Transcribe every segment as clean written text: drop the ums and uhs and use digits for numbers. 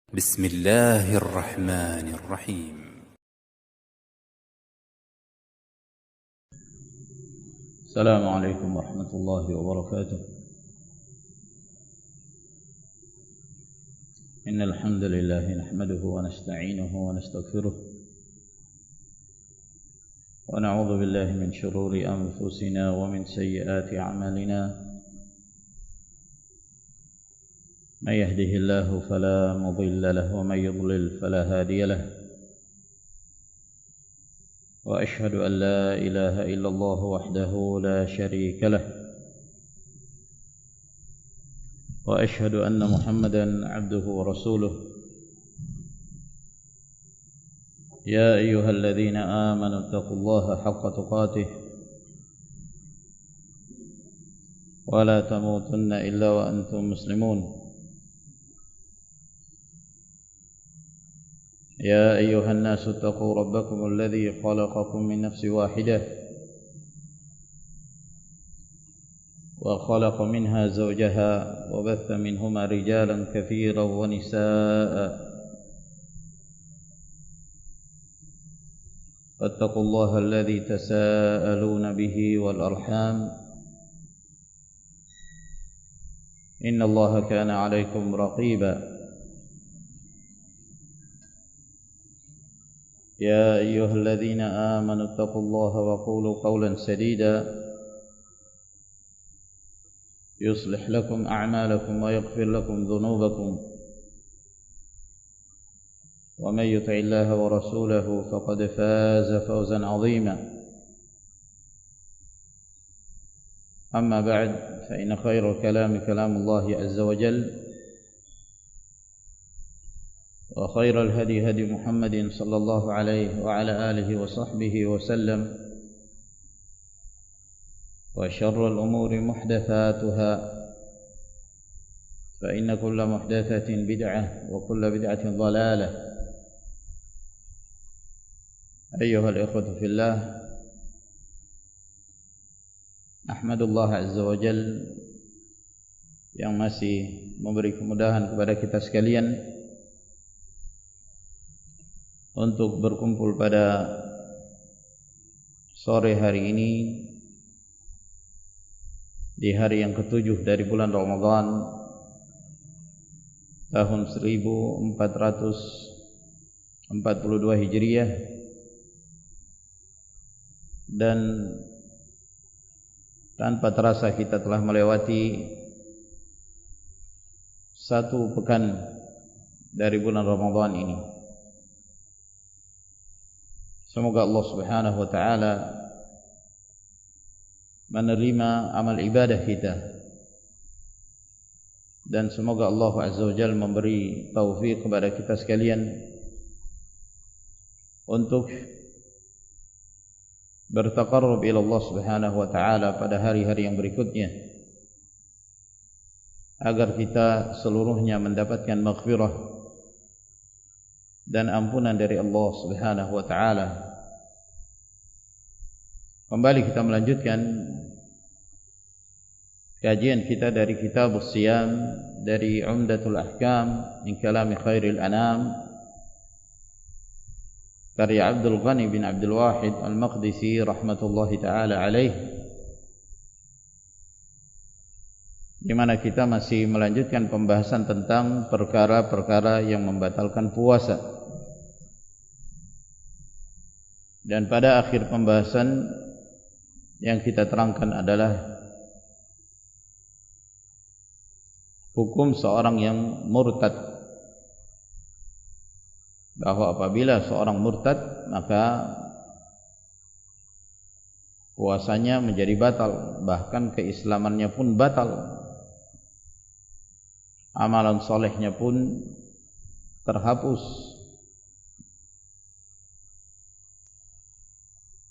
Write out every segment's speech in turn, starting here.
بسم الله الرحمن الرحيم. السلام عليكم ورحمة الله وبركاته. إن الحمد لله نحمده ونستعينه ونستغفره ونعوذ بالله من شرور أنفسنا ومن سيئات أعمالنا. من يهده الله فلا مضل له ومن يضلل فلا هادي له، وأشهد أن لا إله إلا الله وحده لا شريك له، وأشهد أن محمدا عبده ورسوله. يا أيها الذين آمنوا اتقوا الله حق تقاته ولا تموتن إلا وأنتم مسلمون. يا أيها الناس اتقوا ربكم الذي خلقكم من نفس واحدة وخلق منها زوجها وبث منهما رجالا كثيرا ونساء، فاتقوا الله الذي تساءلون به والأرحام إن الله كان عليكم رقيبا. يا أيها الذين آمنوا اتقوا الله وقولوا قولا سديدا يصلح لكم أعمالكم ويغفر لكم ذنوبكم، ومن يطع الله ورسوله فقد فاز فوزا عظيما. أما بعد، فإن خير الكلام كلام الله عز وجل، وخير الهدي هدي محمد صلى الله عليه وعلى آله وصحبه وسلم، وشر الأمور محدثاتها، فإن كل محدثة بدعة وكل بدعة ضلالة. أيها الإخوة في الله، أحمد الله عز وجل yang masih memberi kemudahan kepada kita sekalian untuk berkumpul pada sore hari ini di hari yang ke-7 dari bulan Ramadan tahun 1442 Hijriah, dan tanpa terasa kita telah melewati satu pekan dari bulan Ramadan ini. Semoga Allah Subhanahu wa taala menerima amal ibadah kita, dan semoga Allah Azza wa Jalla memberi taufik kepada kita sekalian untuk bertaqarrub ila Allah Subhanahu wa taala pada hari-hari yang berikutnya, agar kita seluruhnya mendapatkan maghfirah dan ampunan dari Allah Subhanahu wa taala. Kembali kita melanjutkan kajian kita dari kitab As-Siyam, dari Umdatul Ahkam min kalami khairil anam, karya Abdul Ghani bin Abdul Wahid Al-Maqdisi rahmatullahi taala alaih, di mana kita masih melanjutkan pembahasan tentang perkara-perkara yang membatalkan puasa. Dan pada akhir pembahasan yang kita terangkan adalah hukum seorang yang murtad, bahwa apabila seorang murtad maka puasanya menjadi batal, bahkan keislamannya pun batal, amalan solehnya pun terhapus.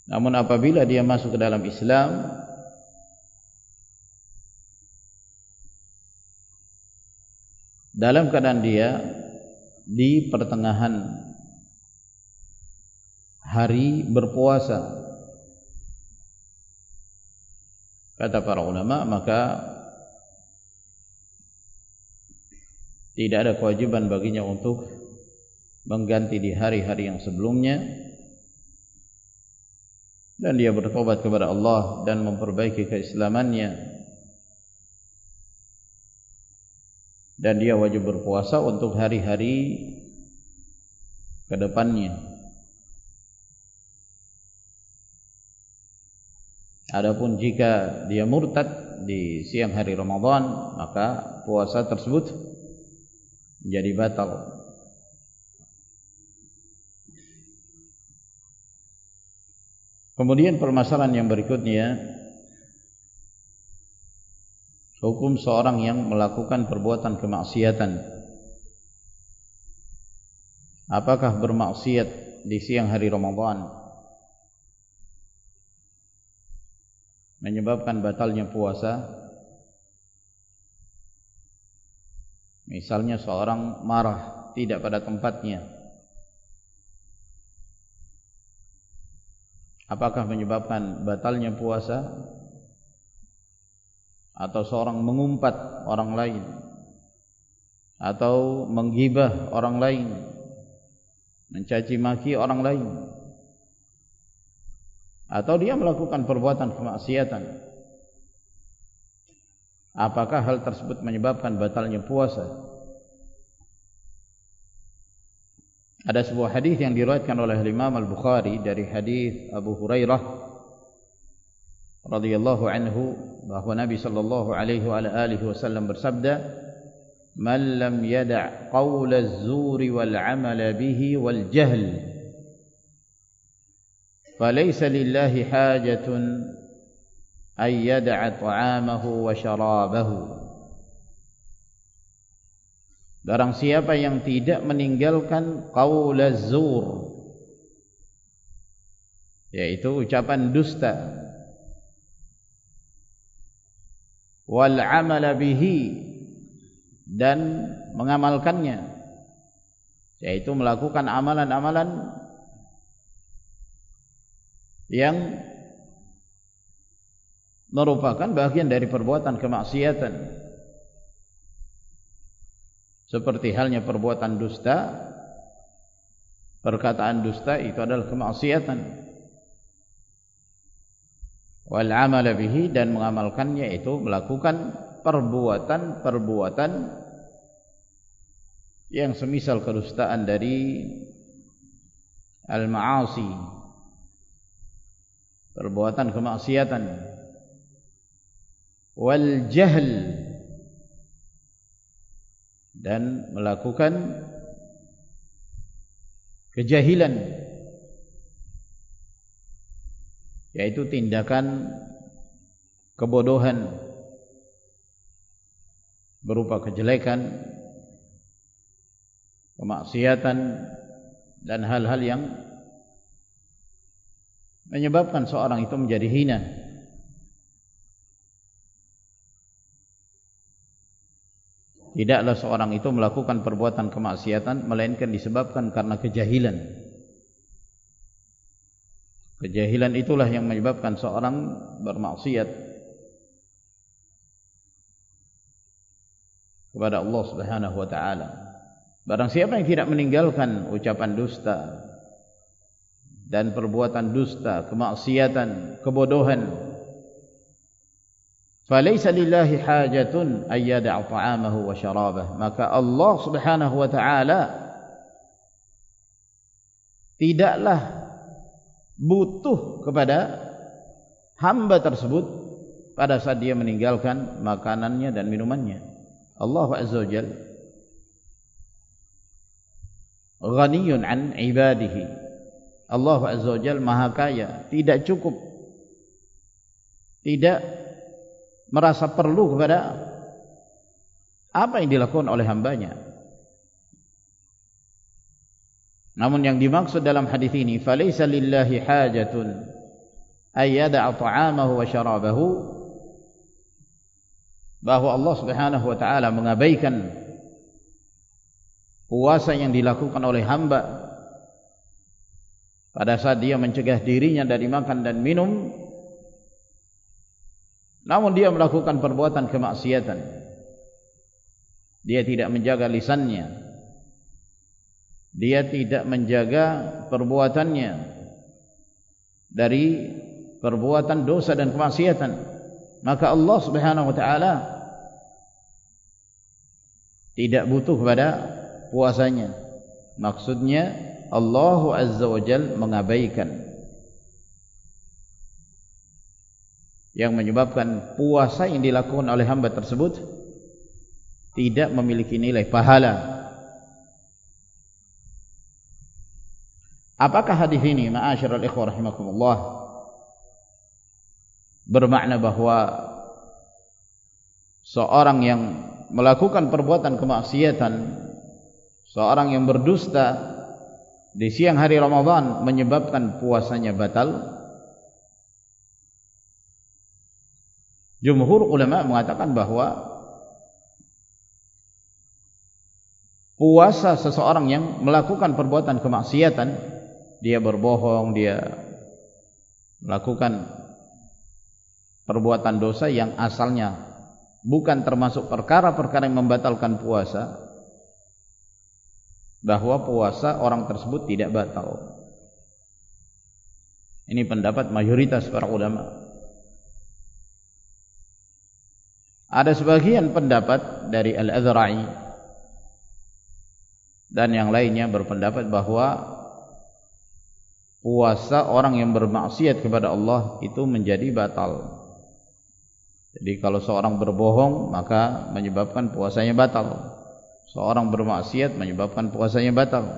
Namun apabila dia masuk ke dalam Islam, dalam keadaan dia di pertengahan hari berpuasa, kata para ulama, maka tidak ada kewajiban baginya untuk mengganti di hari-hari yang sebelumnya, dan dia bertobat kepada Allah dan memperbaiki keislamannya, dan dia wajib berpuasa untuk hari-hari ke depannya. Adapun jika dia murtad di siang hari Ramadan, maka puasa tersebut menjadi batal. Kemudian permasalahan yang berikutnya, hukum seorang yang melakukan perbuatan kemaksiatan. Apakah bermaksiat di siang hari Ramadan menyebabkan batalnya puasa? Misalnya seorang marah tidak pada tempatnya, apakah menyebabkan batalnya puasa? Atau seorang mengumpat orang lain, atau menggibah orang lain, mencaci maki orang lain, atau dia melakukan perbuatan kemaksiatan, apakah hal tersebut menyebabkan batalnya puasa? Ada sebuah hadis yang diriwayatkan oleh Imam Al-Bukhari dari hadis Abu Hurairah radhiyallahu anhu, bahwa Nabi sallallahu alaihi wa alihi wasallam bersabda, "Man lam yada' qaula az-zuri wal 'amala bihi wal jahl, falaysa lillahi hajatun ay yada'a ta'amahu wa syarabahu." Barang siapa yang tidak meninggalkan qaul az-zur, yaitu ucapan dusta, wal 'amala bihi, dan mengamalkannya, yaitu melakukan amalan-amalan yang merupakan bagian dari perbuatan kemaksiatan, seperti halnya perbuatan dusta. Perkataan dusta itu adalah kemaksiatan. Wal 'amala bihi, dan mengamalkannya, itu melakukan perbuatan-perbuatan yang semisal kedustaan dari al-ma'asi, perbuatan kemaksiatan. Wal jahl, dan melakukan kejahilan, yaitu tindakan kebodohan berupa kejelekan, kemaksiatan, dan hal-hal yang menyebabkan seorang itu menjadi hina. Tidaklah seorang itu melakukan perbuatan kemaksiatan melainkan disebabkan karena kejahilan. Kejahilan itulah yang menyebabkan seorang bermaksiat kepada Allah Subhanahu wa taala. Barang siapa yang tidak meninggalkan ucapan dusta dan perbuatan dusta, kemaksiatan, kebodohan, falaysa lillahi hajatun ay yada'a ta'amahu wa syarabah, maka Allah Subhanahu wa taala tidaklah butuh kepada hamba tersebut pada saat dia meninggalkan makanannya dan minumannya. Allah Azza wa Jalla ghaniyun an ibadihi. Allah Azza wa Jalla maha kaya, tidak cukup, tidak merasa perlu kepada apa yang dilakukan oleh hambanya. Namun yang dimaksud dalam hadis ini, falaysa lillahi hajatun ay yada'a ta'amahu wa syarabahu, bahwa Allah Subhanahu wa taala mengabaikan puasa yang dilakukan oleh hamba pada saat dia mencegah dirinya dari makan dan minum, namun dia melakukan perbuatan kemaksiatan. dia tidak menjaga lisannya, dia tidak menjaga perbuatannya dari perbuatan dosa dan kemaksiatan, maka Allah Subhanahu wa taala tidak butuh kepada puasanya. Maksudnya Allah Azza wa Jalla mengabaikan, yang menyebabkan puasa yang dilakukan oleh hamba tersebut tidak memiliki nilai pahala. Apakah hadis ini, ma'asyiral ikhwah rahimakumullah, bermakna bahwa seorang yang melakukan perbuatan kemaksiatan, seorang yang berdusta di siang hari Ramadan menyebabkan puasanya batal? Jumhur ulama mengatakan bahwa puasa seseorang yang melakukan perbuatan kemaksiatan, dia berbohong, dia melakukan perbuatan dosa yang asalnya bukan termasuk perkara-perkara yang membatalkan puasa, bahwa puasa orang tersebut tidak batal. Ini pendapat mayoritas para ulama. Ada sebagian pendapat dari Al-Azra'i dan yang lainnya berpendapat bahwa puasa orang yang bermaksiat kepada Allah itu menjadi batal. Jadi kalau seorang berbohong maka menyebabkan puasanya batal, seorang bermaksiat menyebabkan puasanya batal.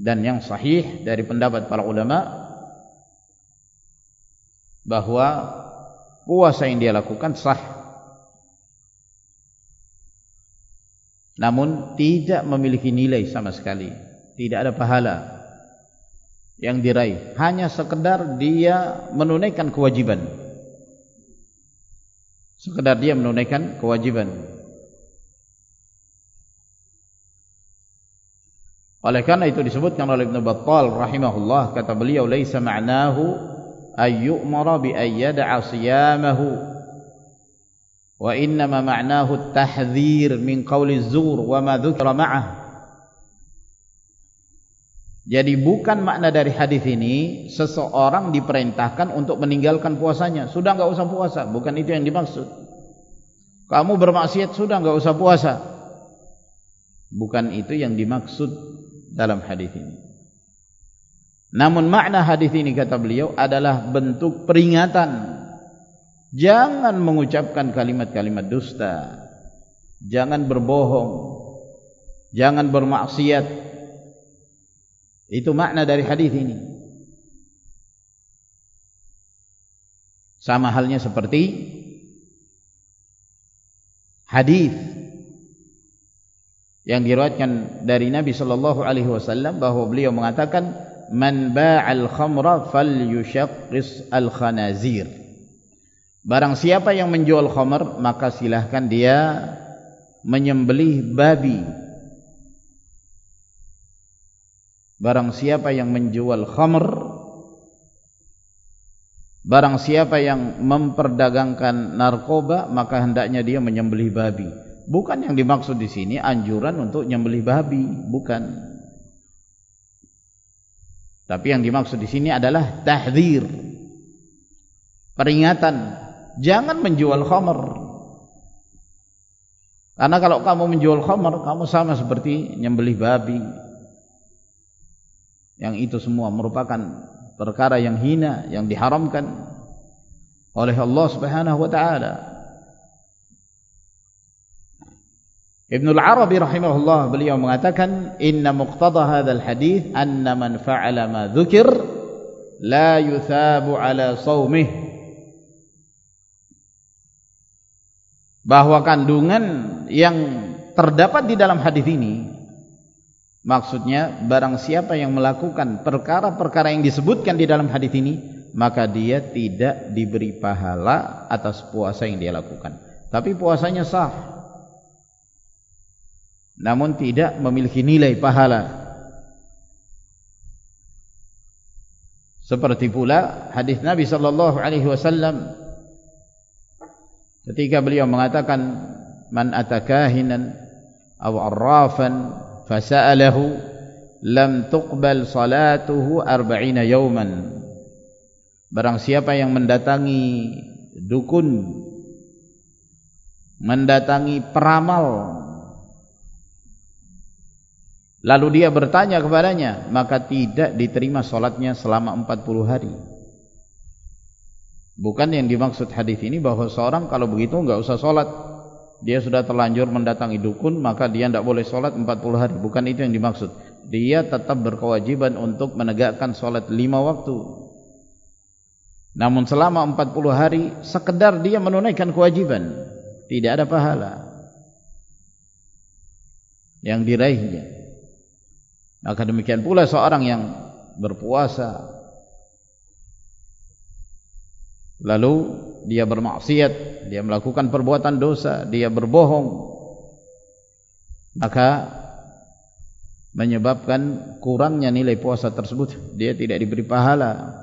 Dan yang sahih dari pendapat para ulama bahwa puasa yang dia lakukan sah, namun tidak memiliki nilai sama sekali, tidak ada pahala yang diraih, hanya sekedar dia menunaikan kewajiban, sekedar dia menunaikan kewajiban. Oleh karena itu disebutkan oleh Ibnu Battal rahimahullah, kata beliau, laisa ma'nahu ay yu'mara bi ay yad'a siyamahu wa innama ma'nahu at-tahdhir min qawli az-zur wa ma dzukira ma'ah. Jadi bukan makna dari hadis ini seseorang diperintahkan untuk meninggalkan puasanya, sudah enggak usah puasa, bukan itu yang dimaksud. Kamu bermaksiat sudah enggak usah puasa, bukan itu yang dimaksud dalam hadis ini. Namun makna hadis ini, kata beliau, adalah bentuk peringatan. Jangan mengucapkan kalimat-kalimat dusta, jangan berbohong, jangan bermaksiat. Itu makna dari hadis ini. Sama halnya seperti hadis yang diriwayatkan dari Nabi sallallahu alaihi wasallam bahwa beliau mengatakan, man ba'al khamra falyushaqqis al-khanazir. Barang siapa yang menjual khamr, maka silahkan dia menyembelih babi. Barang siapa yang menjual khamr, barang siapa yang memperdagangkan narkoba, maka hendaknya dia menyembelih babi. Bukan yang dimaksud di sini anjuran untuk menyembelih babi, bukan. Tapi yang dimaksud di sini adalah tahdzir, peringatan, jangan menjual khamr. Karena kalau kamu menjual khamr, kamu sama seperti menyembelih babi. Yang itu semua merupakan perkara yang hina, yang diharamkan oleh Allah Subhanahu wa taala. Ibnu Al-Arabi rahimahullah, beliau mengatakan, inna muqtada hadzal hadits anna man fa'ala ma dzukir la yuthabu ala shaumih. Bahwa kandungan yang terdapat di dalam hadis ini, maksudnya barang siapa yang melakukan perkara-perkara yang disebutkan di dalam hadis ini, maka dia tidak diberi pahala atas puasa yang dia lakukan. Tapi puasanya sah, namun tidak memiliki nilai pahala. Seperti pula hadis Nabi sallallahu alaihi wasallam ketika beliau mengatakan man atakahinan aw arrafan fasa'alahu lam tuqbal salatuhu 40 yawman. Barang siapa yang mendatangi dukun, mendatangi peramal, lalu dia bertanya kepadanya, maka tidak diterima salatnya selama 40 hari. Bukan yang dimaksud hadis ini bahwa seorang kalau begitu enggak usah salat. Dia sudah terlanjur mendatangi dukun, maka dia tidak boleh salat 40 hari. Bukan itu yang dimaksud. Dia tetap berkewajiban untuk menegakkan salat 5 waktu. Namun selama 40 hari sekedar dia menunaikan kewajiban, tidak ada pahala yang diraihnya. Maka demikian pula seorang yang berpuasa lalu dia bermaksiat, dia melakukan perbuatan dosa, dia berbohong, maka menyebabkan kurangnya nilai puasa tersebut. Dia tidak diberi pahala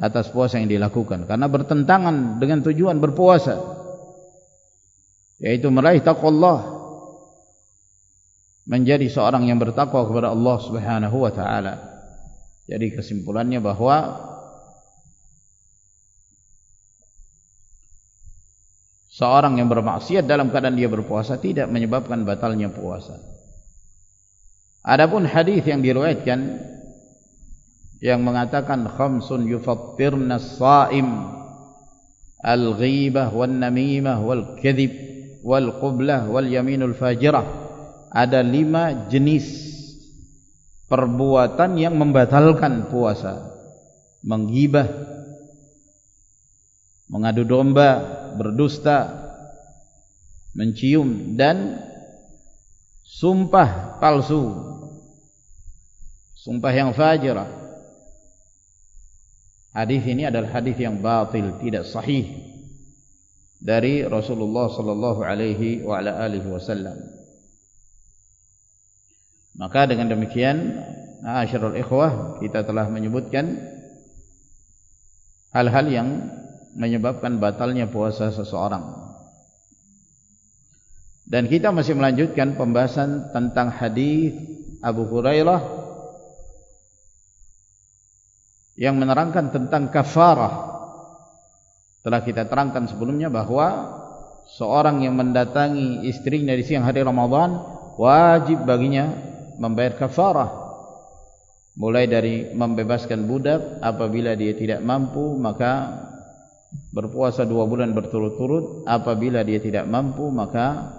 atas puasa yang dilakukan karena bertentangan dengan tujuan berpuasa, yaitu meraih taqwallah, menjadi seorang yang bertakwa kepada Allah Subhanahu wa taala. Jadi kesimpulannya bahwa seorang yang bermaksiat dalam keadaan dia berpuasa tidak menyebabkan batalnya puasa. Adapun hadis yang diriwayatkan yang mengatakan khamsun yufattirna as-saim al-ghibah wan namimah wal kadhib wal qublah wal yaminul fajirah, ada 5 jenis perbuatan yang membatalkan puasa: menggibah, mengadu domba, berdusta, mencium, dan sumpah palsu, sumpah yang fajirah. Hadis ini adalah hadis yang batil, tidak sahih dari Rasulullah sallallahu alaihi wa ala alihi wasallam. Maka dengan demikian, ma'asyiral ikhwah, kita telah menyebutkan hal-hal yang menyebabkan batalnya puasa seseorang. Dan kita masih melanjutkan pembahasan tentang hadis Abu Hurairah yang menerangkan tentang kafarah. Telah kita terangkan sebelumnya bahwa seorang yang mendatangi istrinya di siang hari Ramadan wajib baginya membayar kafarah, mulai dari membebaskan budak apabila dia tidak mampu, maka berpuasa 2 bulan berturut-turut, apabila dia tidak mampu maka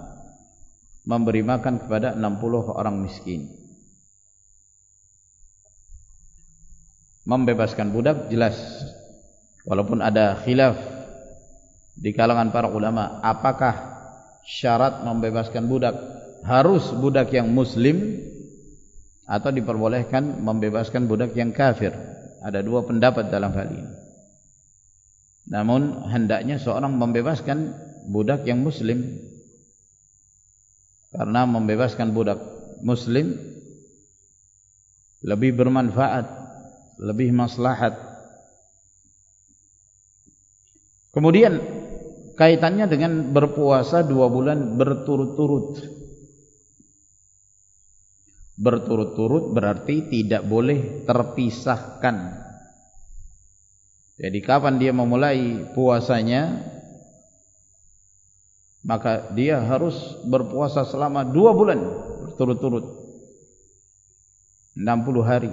memberi makan kepada 60 orang miskin. Membebaskan budak jelas, walaupun ada khilaf di kalangan para ulama, apakah syarat membebaskan budak harus budak yang muslim atau diperbolehkan membebaskan budak yang kafir. Ada 2 pendapat dalam hal ini. Namun hendaknya seorang membebaskan budak yang muslim, karena membebaskan budak muslim lebih bermanfaat, lebih maslahat. Kemudian kaitannya dengan berpuasa 2 bulan berturut-turut. Berturut-turut berarti tidak boleh terpisahkan. Jadi kapan dia memulai puasanya, maka dia harus berpuasa selama 2 bulan berturut-turut, 60 hari.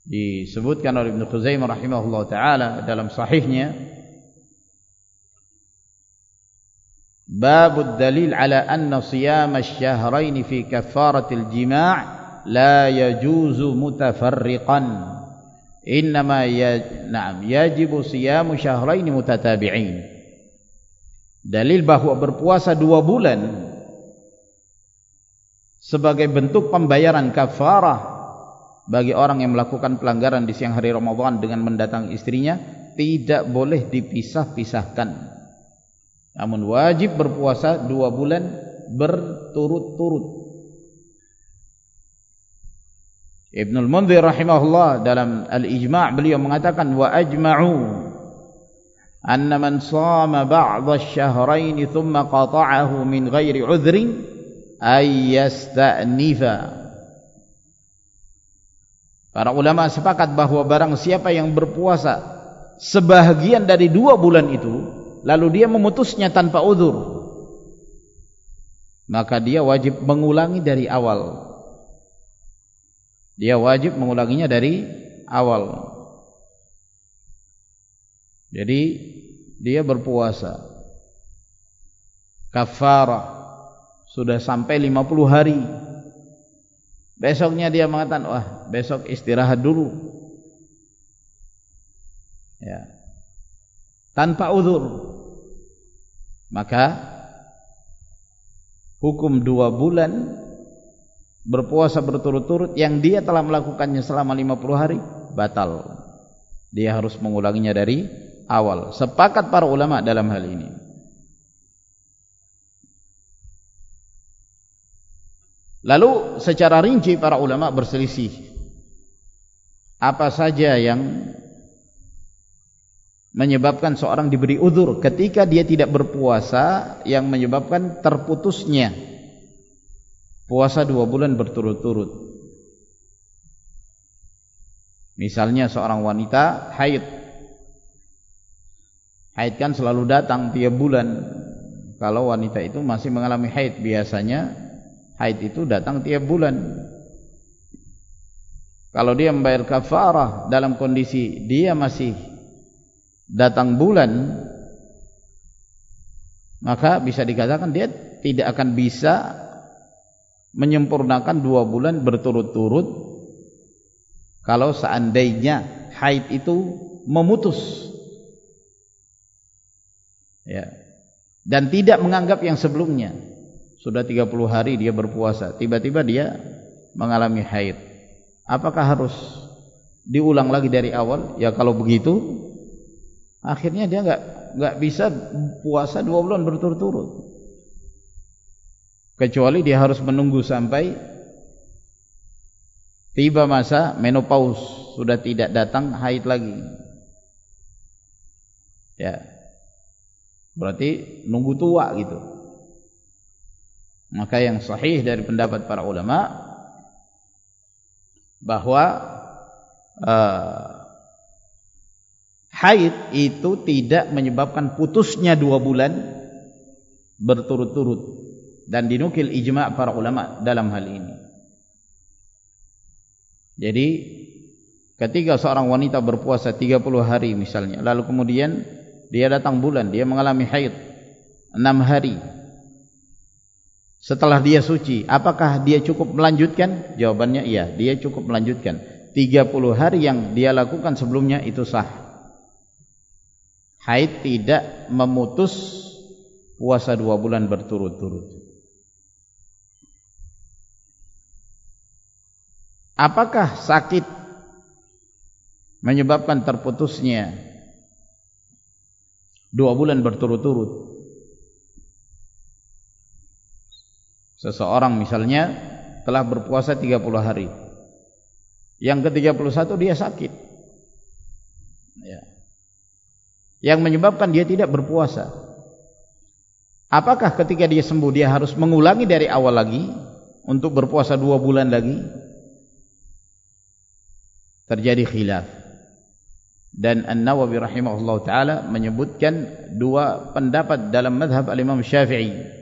Disebutkan oleh Ibnu Khuzaimah rahimahullah ta'ala dalam sahihnya, babud dalil ala anna siyam asy-syahrain fi kafaratil jima' la yajuzu mutafarriqan, innama yajibu siyamu syahrain mutatabi'in. Dalil bahwa berpuasa 2 bulan sebagai bentuk pembayaran kafarah bagi orang yang melakukan pelanggaran di siang hari Ramadan dengan mendatangi istrinya tidak boleh dipisah-pisahkan, namun wajib berpuasa 2 bulan berturut-turut. Ibnul Mundhir rahimahullah dalam Al-Ijma' beliau mengatakan wa ajma'u anna man shama ba'dha asy-syahrayn thumma qata'ahu min ghairi 'udhrin ay yasta'nifa. Para ulama sepakat bahwa barang siapa yang berpuasa sebahagian dari 2 bulan itu, lalu dia memutusnya tanpa uzur, maka dia wajib mengulangi dari awal. Dia wajib mengulanginya dari awal. Jadi dia berpuasa kafarah sudah sampai 50 hari. Besoknya dia mengatakan, wah besok istirahat dulu, ya, tanpa uzur, maka hukum 2 bulan berpuasa berturut-turut yang dia telah melakukannya selama 50 hari batal. Dia harus mengulanginya dari awal. Sepakat para ulama dalam hal ini. Lalu secara rinci para ulama berselisih apa saja yang menyebabkan seorang diberi uzur ketika dia tidak berpuasa yang menyebabkan terputusnya puasa 2 bulan berturut-turut. Misalnya seorang wanita haid. Haid kan selalu datang tiap bulan. Kalau wanita itu masih mengalami haid, biasanya haid itu datang tiap bulan. Kalau dia membayar kafarah dalam kondisi dia masih datang bulan, maka bisa dikatakan dia tidak akan bisa menyempurnakan 2 bulan berturut-turut kalau seandainya haid itu memutus, ya, dan tidak menganggap yang sebelumnya. Sudah 30 hari dia berpuasa, tiba-tiba dia mengalami haid. Apakah harus diulang lagi dari awal? Ya kalau begitu, akhirnya dia enggak bisa puasa 2 bulan berturut-turut. Kecuali dia harus menunggu sampai tiba masa menopause, sudah tidak datang haid lagi. Ya. Berarti nunggu tua gitu. Maka yang sahih dari pendapat para ulama bahwa haid itu tidak menyebabkan putusnya 2 bulan berturut-turut, dan dinukil ijma' para ulama dalam hal ini. Jadi ketika seorang wanita berpuasa 30 hari misalnya, lalu kemudian dia datang bulan, dia mengalami haid 6 hari. Setelah dia suci, apakah dia cukup melanjutkan? Jawabannya iya, dia cukup melanjutkan. 30 hari yang dia lakukan sebelumnya itu sah. Haid tidak memutus puasa 2 bulan berturut-turut. Apakah sakit menyebabkan terputusnya 2 bulan berturut-turut? Seseorang misalnya telah berpuasa 30 hari, yang ke-31 dia sakit, ya, yang menyebabkan dia tidak berpuasa. Apakah ketika dia sembuh dia harus mengulangi dari awal lagi untuk berpuasa 2 bulan lagi? Terjadi khilaf. Dan An-Nawawi rahimahullah ta'ala menyebutkan 2 pendapat dalam mazhab al-Imam Syafi'i.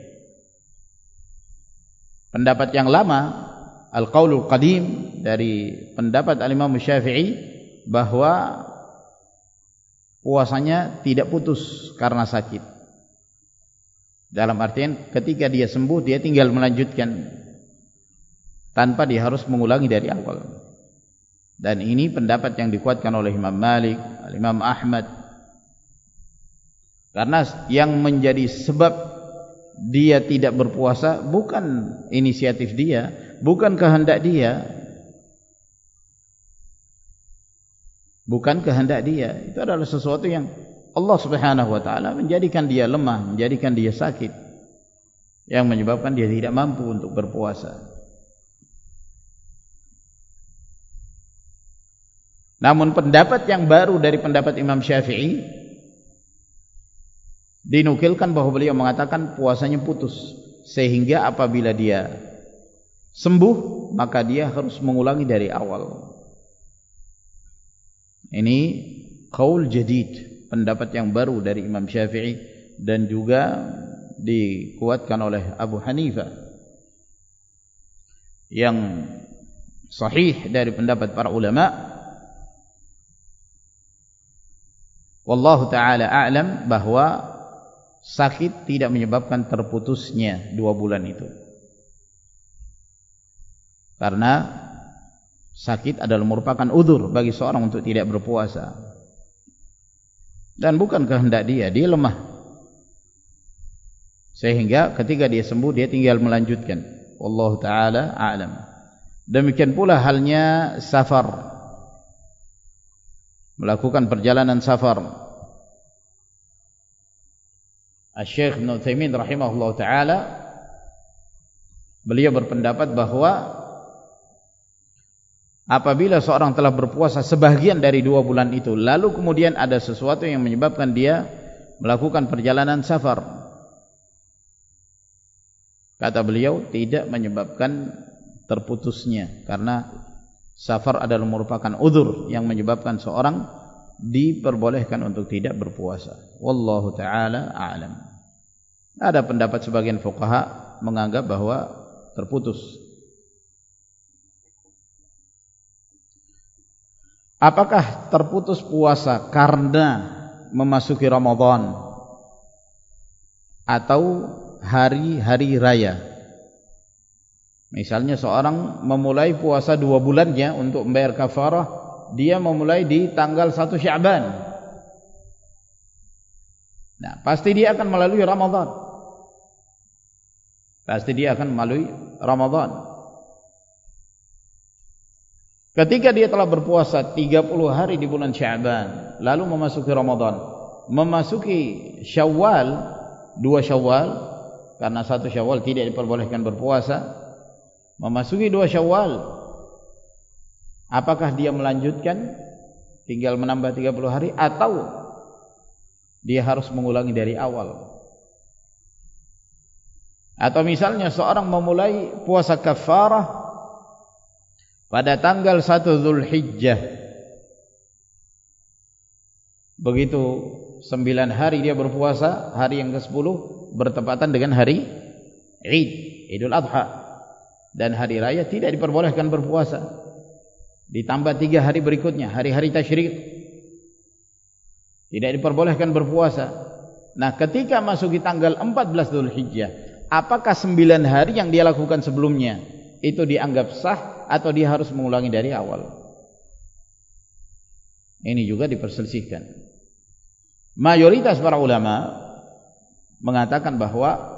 Pendapat yang lama, al-qaulul qadim, dari pendapat al-Imam Syafi'i, bahwa puasanya tidak putus karena sakit. Dalam artian ketika dia sembuh dia tinggal melanjutkan tanpa dia harus mengulangi dari awal. Dan ini pendapat yang dikuatkan oleh Imam Malik, Imam Ahmad. Karena yang menjadi sebab dia tidak berpuasa bukan inisiatif dia, bukan kehendak dia, bukan kehendak dia. Itu adalah sesuatu yang Allah Subhanahu wa taala menjadikan dia lemah, menjadikan dia sakit, yang menyebabkan dia tidak mampu untuk berpuasa. Namun pendapat yang baru dari pendapat Imam Syafi'i dinukilkan bahwa beliau mengatakan puasanya putus, sehingga apabila dia sembuh maka dia harus mengulangi dari awal. Ini qaul jadid, pendapat yang baru dari Imam Syafi'i dan juga dikuatkan oleh Abu Hanifah. Yang sahih dari pendapat para ulama, wallahu taala a'lam, bahwa sakit tidak menyebabkan terputusnya 2 bulan itu. Karena sakit adalah merupakan udzur bagi seorang untuk tidak berpuasa. Dan bukan kehendak dia lemah. Sehingga ketika dia sembuh dia tinggal melanjutkan. Wallahu taala a'lam. Demikian pula halnya safar. Melakukan perjalanan safar. Asy-Syaikh Ibnu Utsaimin rahimahullah taala, beliau berpendapat bahwa apabila seorang telah berpuasa sebahagian dari 2 bulan itu, lalu kemudian ada sesuatu yang menyebabkan dia melakukan perjalanan safar, kata beliau tidak menyebabkan terputusnya, karena safar adalah merupakan udzur yang menyebabkan seorang diperbolehkan untuk tidak berpuasa. Wallahu taala a'lam. Ada pendapat sebagian fuqaha menganggap bahwa terputus. Apakah terputus puasa karena memasuki Ramadan atau hari-hari raya? Misalnya seorang memulai puasa 2 bulannya untuk membayar kafarah, dia memulai di tanggal 1 Sya'ban. Nah, pasti dia akan melalui Ramadan. Ketika dia telah berpuasa 30 hari di bulan Sya'ban, lalu memasuki Ramadan, memasuki Syawal, 2 Syawal, karena 1 Syawal tidak diperbolehkan berpuasa, memasuki 2 Syawal, apakah dia melanjutkan tinggal menambah 30 hari atau dia harus mengulangi dari awal? Atau misalnya seorang memulai puasa kafarah pada tanggal 1 Zulhijjah, begitu 9 hari dia berpuasa, hari yang ke-10 bertepatan dengan hari Idul Adha, dan hari raya tidak diperbolehkan berpuasa, ditambah 3 hari berikutnya, hari-hari tasyrik, tidak diperbolehkan berpuasa. Nah, ketika masuki tanggal 14 Zulhijjah, apakah 9 hari yang dia lakukan sebelumnya itu dianggap sah atau dia harus mengulangi dari awal? Ini juga diperselisihkan. Mayoritas para ulama mengatakan bahwa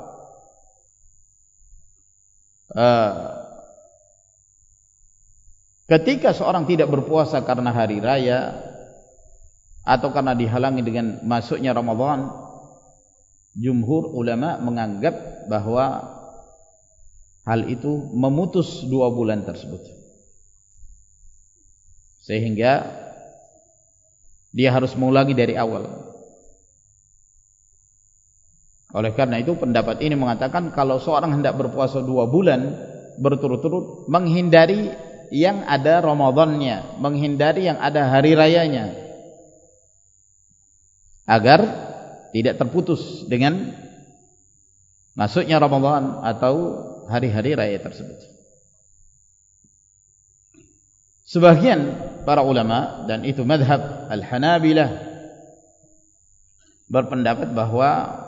ketika seorang tidak berpuasa karena hari raya atau karena dihalangi dengan masuknya Ramadan, jumhur ulama menganggap bahwa hal itu memutus 2 bulan tersebut, sehingga dia harus mengulangi dari awal. Oleh karena itu pendapat ini mengatakan kalau seorang hendak berpuasa 2 bulan berturut-turut, menghindari yang ada Ramadannya, menghindari yang ada hari rayanya, agar tidak terputus dengan masuknya Ramadan atau hari-hari raya tersebut. Sebagian para ulama, dan itu madhab Al-Hanabilah, berpendapat bahwa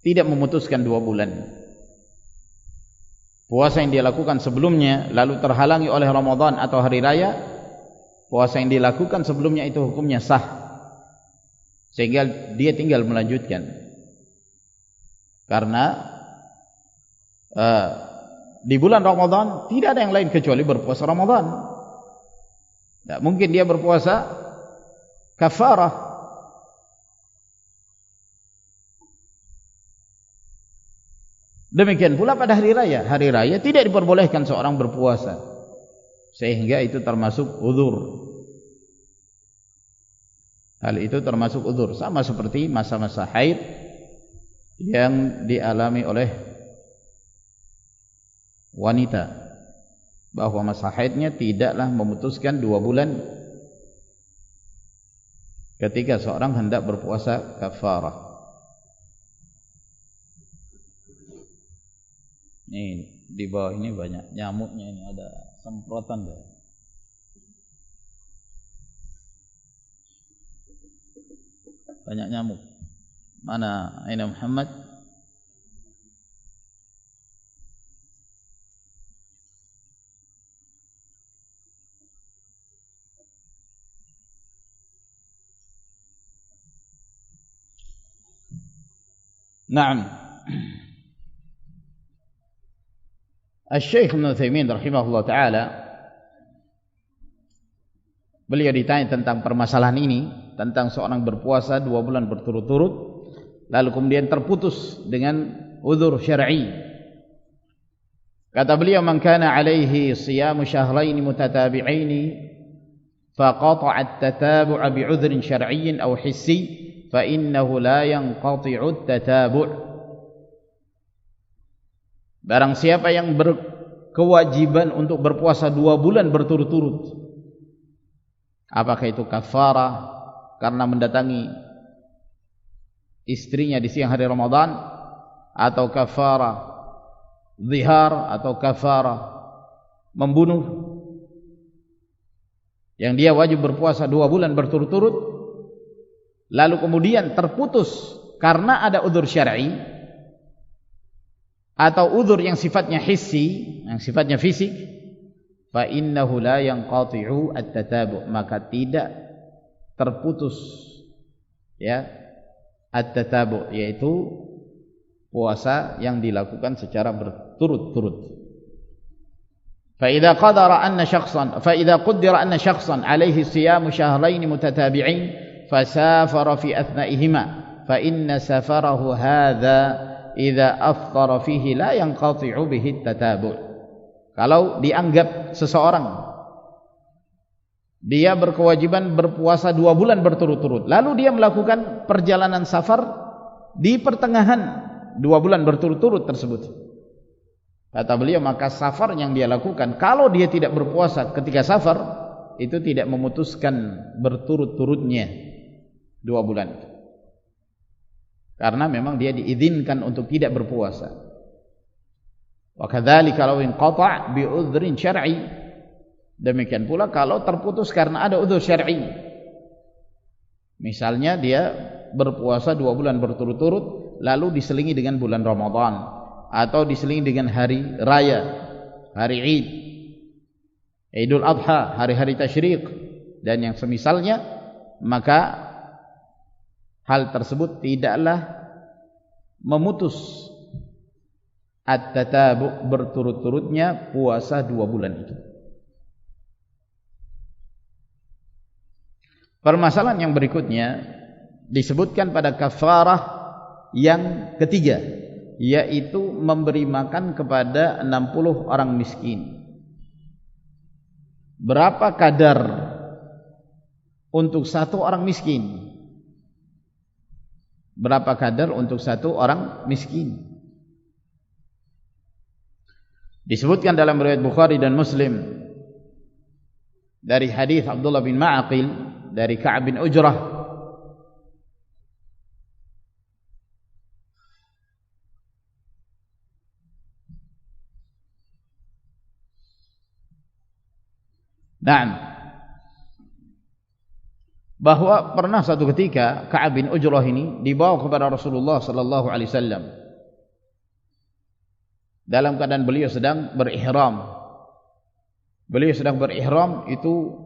tidak memutuskan 2 bulan. Puasa yang dia lakukan sebelumnya lalu terhalangi oleh Ramadan atau hari raya, puasa yang dilakukan sebelumnya itu hukumnya sah, sehingga dia tinggal melanjutkan. Karena di bulan Ramadan tidak ada yang lain kecuali berpuasa Ramadan. Tidak mungkin dia berpuasa kafarah. Demikian pula pada hari raya. Hari raya tidak diperbolehkan seorang berpuasa, sehingga itu termasuk udzur. Hal itu termasuk uzur, sama seperti masa-masa haid yang dialami oleh wanita, bahwa masa haidnya tidaklah memutuskan 2 bulan ketika seorang hendak berpuasa kafarah. Ini di bawah ini banyak nyamuknya, ini ada semprotan deh. Banyak nyamuk. Mana Aina Muhammad? Naam. Al-Syekh Ibn Utsaimin rahimahullah ta'ala, beliau ditanya tentang permasalahan ini, tentang seorang berpuasa 2 bulan berturut-turut lalu kemudian terputus dengan uzur syar'i. Kata beliau, man kana alaihi siyamu syahrain mutatabi'ain faqata'a at-tatabu'a bi'udhrin syar'iyyin aw hissi fa innahu la yanqati'u at-tatabu'. Barang siapa yang berkewajiban untuk berpuasa 2 bulan berturut-turut, apakah itu kafarah karena mendatangi istrinya di siang hari Ramadan, atau kafarah zihar, atau kafarah membunuh, yang dia wajib berpuasa 2 bulan berturut-turut lalu kemudian terputus karena ada uzur syar'i atau uzur yang sifatnya hissi, yang sifatnya fisik, fa innahu la yanqati'u at-tatabu', maka tidak terputus ya at-tatabu', yaitu puasa yang dilakukan secara berturut-turut. Fa idza qaddara anna shakhsan alaihi siyamu shahrayn mutatabi'ain fasafara fi athna'ihima fa inna safarahu hadza idza afṭara fihi la yanqati'u bihi at-tatabu'. Kalau dianggap seseorang dia berkewajiban berpuasa 2 bulan berturut-turut, lalu dia melakukan perjalanan safar di pertengahan 2 bulan berturut-turut tersebut, kata beliau, maka safar yang dia lakukan, kalau dia tidak berpuasa ketika safar, itu tidak memutuskan berturut-turutnya 2 bulan, karena memang dia diizinkan untuk tidak berpuasa. Wa kadzalika law inqata' bi udhrin syar'i, demikian pula kalau terputus karena ada uzur syar'i. Misalnya dia berpuasa 2 bulan berturut-turut lalu diselingi dengan bulan Ramadan, atau diselingi dengan hari raya, hari Id, Idul Adha, hari-hari tasyrik dan yang semisalnya, maka hal tersebut tidaklah memutus at-tatabu' berturut-turutnya puasa 2 bulan itu. Permasalahan yang berikutnya disebutkan pada kafarah yang ketiga, yaitu memberi makan kepada 60 orang miskin. Berapa kadar untuk 1 orang miskin? Berapa kadar untuk 1 orang miskin? Disebutkan dalam riwayat Bukhari dan Muslim dari hadis Abdullah bin Ma'aqil dari Ka'ab bin Ujrah, bahwa pernah satu ketika Ka'ab bin Ujrah ini dibawa kepada Rasulullah sallallahu alaihi wasallam dalam keadaan beliau sedang berihram. Beliau sedang berihram, itu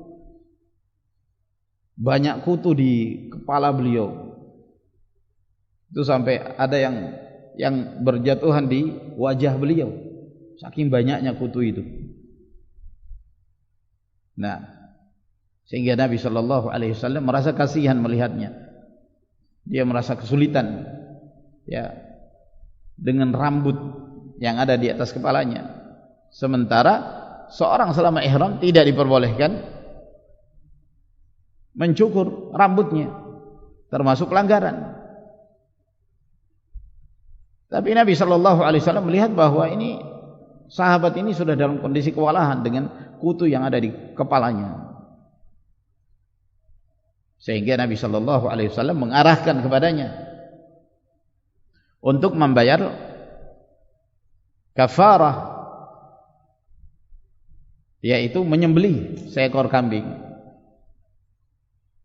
banyak kutu di kepala beliau. Itu sampai ada yang berjatuhan di wajah beliau, saking banyaknya kutu itu. Nah, sehingga Nabi sallallahu alaihi wasallam merasa kasihan melihatnya. Dia merasa kesulitan ya dengan rambut yang ada di atas kepalanya. Sementara seorang selama ihram tidak diperbolehkan mencukur rambutnya. termasuk pelanggaran. Tapi Nabi SAW melihat bahwa ini sahabat ini sudah dalam kondisi kewalahan dengan kutu yang ada di kepalanya, sehingga Nabi SAW mengarahkan kepadanya untuk membayar kafarah, yaitu menyembelih seekor kambing.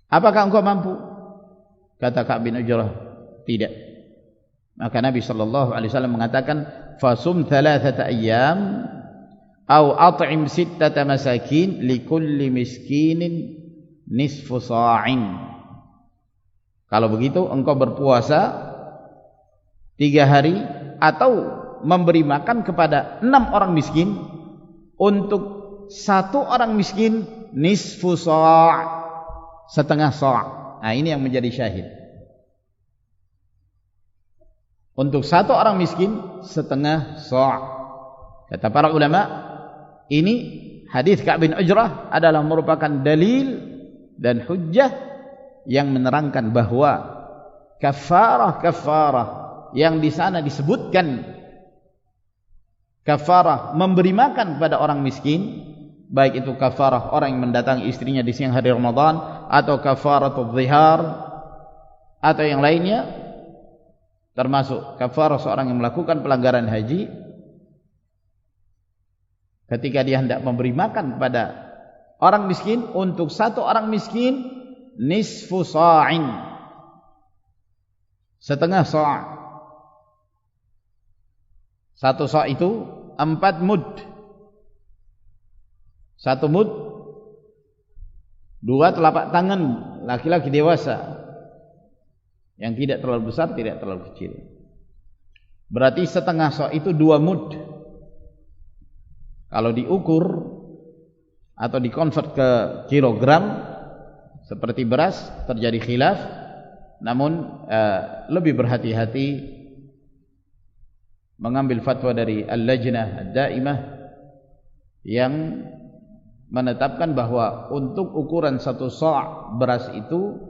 Apakah engkau mampu? Kata Ka'b bin Ujrah, tidak. Maka Nabi SAW mengatakan, fasum thalathata ayyam au at'im sittata masakin likulli miskinin nisfu sa'in. Kalau begitu engkau berpuasa 3 hari atau memberi makan kepada 6 orang miskin, untuk 1 orang miskin nisfu sa', setengah sa'. Nah, ini yang menjadi syahid. Untuk 1 orang miskin setengah sa'. Kata para ulama, ini hadis Ka'b bin Ujrah adalah merupakan dalil dan hujjah yang menerangkan bahwa kafarah yang di sana disebutkan, kafarah memberi makan kepada orang miskin, baik itu kafarah orang yang mendatangi istrinya di siang hari Ramadan, atau kafaratul zihar, atau yang lainnya, termasuk kafarah seorang yang melakukan pelanggaran haji ketika dia hendak memberi makan kepada orang miskin. Untuk 1 orang miskin nisfu sa'in, setengah sa'. 1 sa' itu 4 mud. 1 mud 2 telapak tangan laki-laki dewasa, yang tidak terlalu besar, tidak terlalu kecil. Berarti setengah sa' itu 2 mud. Kalau diukur atau dikonvert ke kilogram seperti beras terjadi khilaf, namun lebih berhati-hati mengambil fatwa dari Al-Lajnah Ad-Daimah yang menetapkan bahwa untuk ukuran 1 sa' beras itu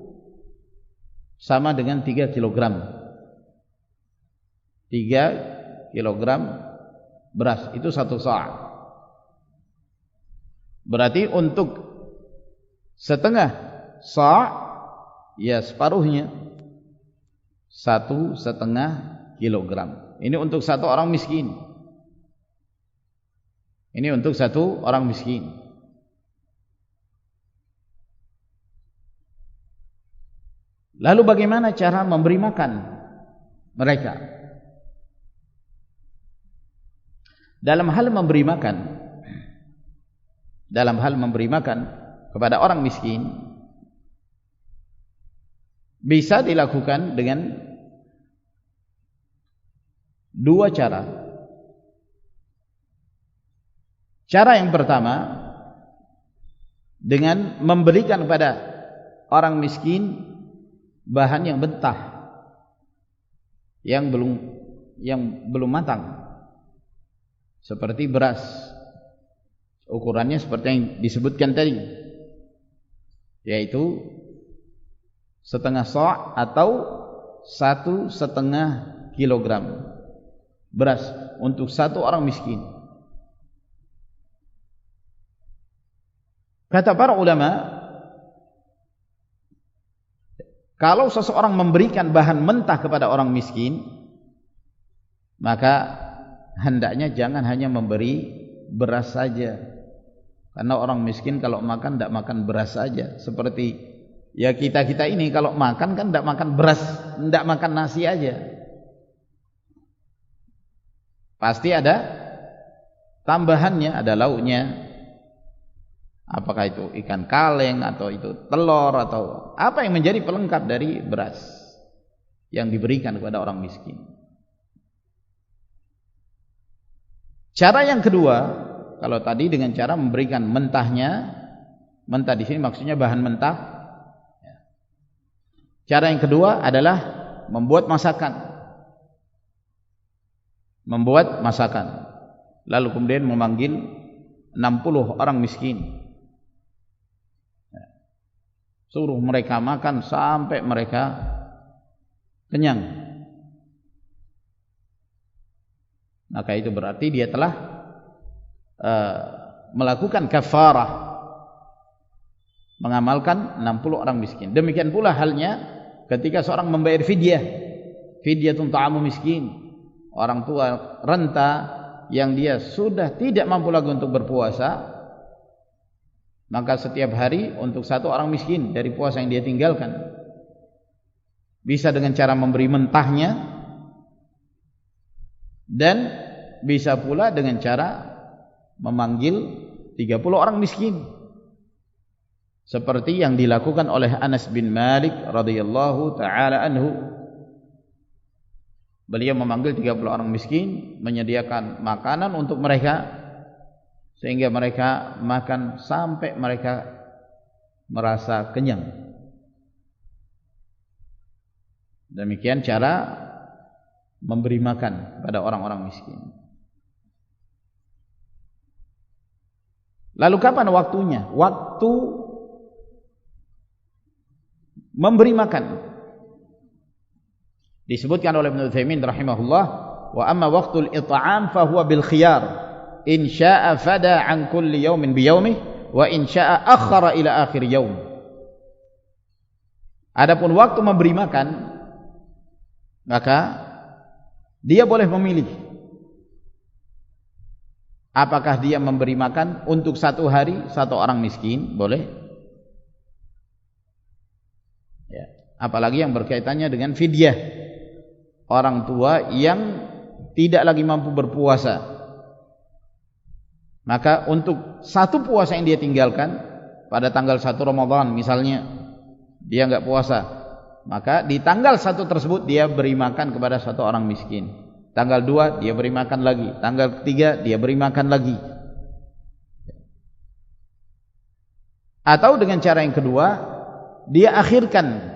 sama dengan 3 kilogram. 3 kilogram beras itu 1 sa'. Berarti untuk setengah sa' ya separuhnya 1,5 kilogram. Ini untuk 1 orang miskin. Ini untuk 1 orang miskin. Lalu bagaimana cara memberi makan mereka? Dalam hal memberi makan kepada orang miskin bisa dilakukan dengan 2 cara. Cara yang pertama, dengan memberikan kepada orang miskin bahan yang mentah, yang belum matang, seperti beras, ukurannya seperti yang disebutkan tadi, yaitu setengah sa' atau 1,5 kilogram beras untuk 1 orang miskin. Kata para ulama, kalau seseorang memberikan bahan mentah kepada orang miskin, maka hendaknya jangan hanya memberi beras saja. Karena orang miskin kalau makan tidak makan beras saja. Seperti ya kita ini kalau makan kan tidak makan beras, tidak makan nasi aja. Pasti ada tambahannya, ada lauknya. Apakah itu ikan kaleng atau itu telur atau apa yang menjadi pelengkap dari beras yang diberikan kepada orang miskin. Cara yang kedua, kalau tadi dengan cara memberikan mentahnya, mentah di sini maksudnya bahan mentah. Cara yang kedua adalah membuat masakan. Lalu kemudian memanggil 60 orang miskin. Suruh mereka makan sampai mereka kenyang. Maka itu berarti dia telah melakukan kafarah, mengamalkan 60 orang miskin. Demikian pula halnya ketika seorang membayar fidyah, fidyatun ta'amu miskin, orang tua renta yang dia sudah tidak mampu lagi untuk berpuasa, maka setiap hari untuk satu orang miskin dari puasa yang dia tinggalkan. Bisa dengan cara memberi mentahnya, dan bisa pula dengan cara memanggil 30 orang miskin, seperti yang dilakukan oleh Anas bin Malik radhiyallahu taala anhu. Beliau memanggil 30 orang miskin, menyediakan makanan untuk mereka sehingga mereka makan sampai mereka merasa kenyang. Demikian cara memberi makan pada orang-orang miskin. Lalu kapan waktunya? Waktu memberi makan disebutkan oleh Ibnu Utsaimin rahimahullah, wa amma waqtul it'am fa huwa bil khiyar, in syaa'a fada an kulli yawmin bi yawmihi wa in syaa'a akhara ila akhir yaum. Adapun waktu memberi makan, maka dia boleh memilih apakah dia memberi makan untuk satu hari satu orang miskin, boleh ya. Apalagi yang berkaitannya dengan fidyah, orang tua yang tidak lagi mampu berpuasa, maka untuk satu puasa yang dia tinggalkan pada tanggal 1 Ramadan misalnya, dia enggak puasa, maka di tanggal 1 tersebut dia beri makan kepada satu orang miskin. Tanggal 2 dia beri makan lagi, tanggal 3 dia beri makan lagi. Atau dengan cara yang kedua, dia akhirkan,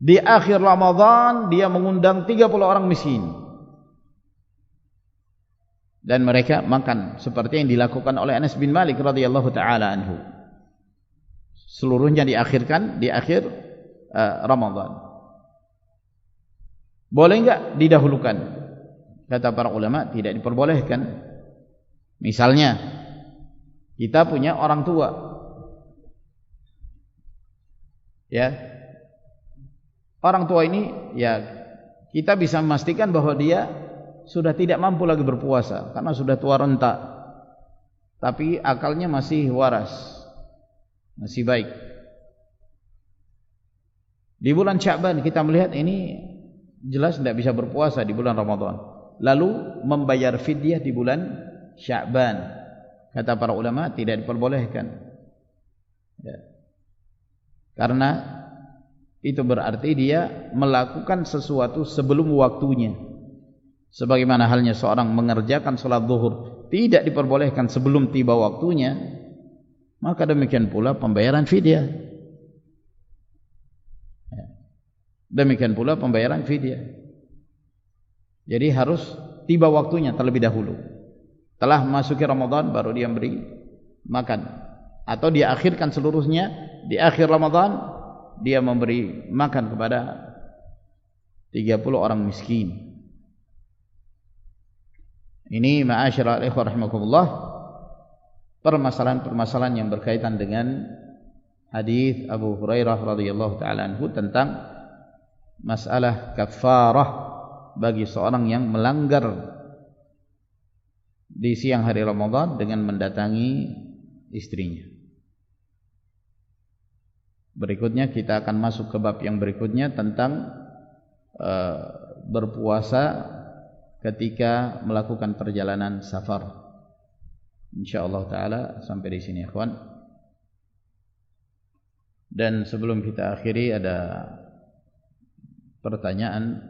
di akhir Ramadan dia mengundang 30 orang miskin dan mereka makan seperti yang dilakukan oleh Anas bin Malik radhiyallahu taala anhu. Seluruhnya diakhirkan di akhir Ramadan. Boleh enggak didahulukan? Kata para ulama, tidak diperbolehkan. Misalnya kita punya orang tua, ya, orang tua ini ya kita bisa memastikan bahwa dia sudah tidak mampu lagi berpuasa karena sudah tua renta, tapi akalnya masih waras, masih baik. Di bulan Sya'ban kita melihat ini jelas tidak bisa berpuasa di bulan Ramadan, lalu membayar fidyah di bulan Sya'ban. Kata para ulama tidak diperbolehkan ya. Karena itu berarti dia melakukan sesuatu sebelum waktunya. Sebagaimana halnya seorang mengerjakan salat zuhur tidak diperbolehkan sebelum tiba waktunya, maka demikian pula pembayaran fidyah. Demikian pula pembayaran fidyah. Jadi harus tiba waktunya terlebih dahulu. Telah memasuki Ramadan baru dia beri makan, atau dia akhirkan seluruhnya di akhir Ramadan dia memberi makan kepada 30 orang miskin. Ini ma'asyiral ikhwah rahimakumullah, permasalahan-permasalahan yang berkaitan dengan hadis Abu Hurairah radhiyallahu taala anhu tentang masalah kafarah bagi seorang yang melanggar di siang hari Ramadan dengan mendatangi istrinya. Berikutnya kita akan masuk ke bab yang berikutnya tentang berpuasa ketika melakukan perjalanan safar. Insyaallah taala sampai di sini ikhwan. Dan sebelum kita akhiri ada pertanyaan.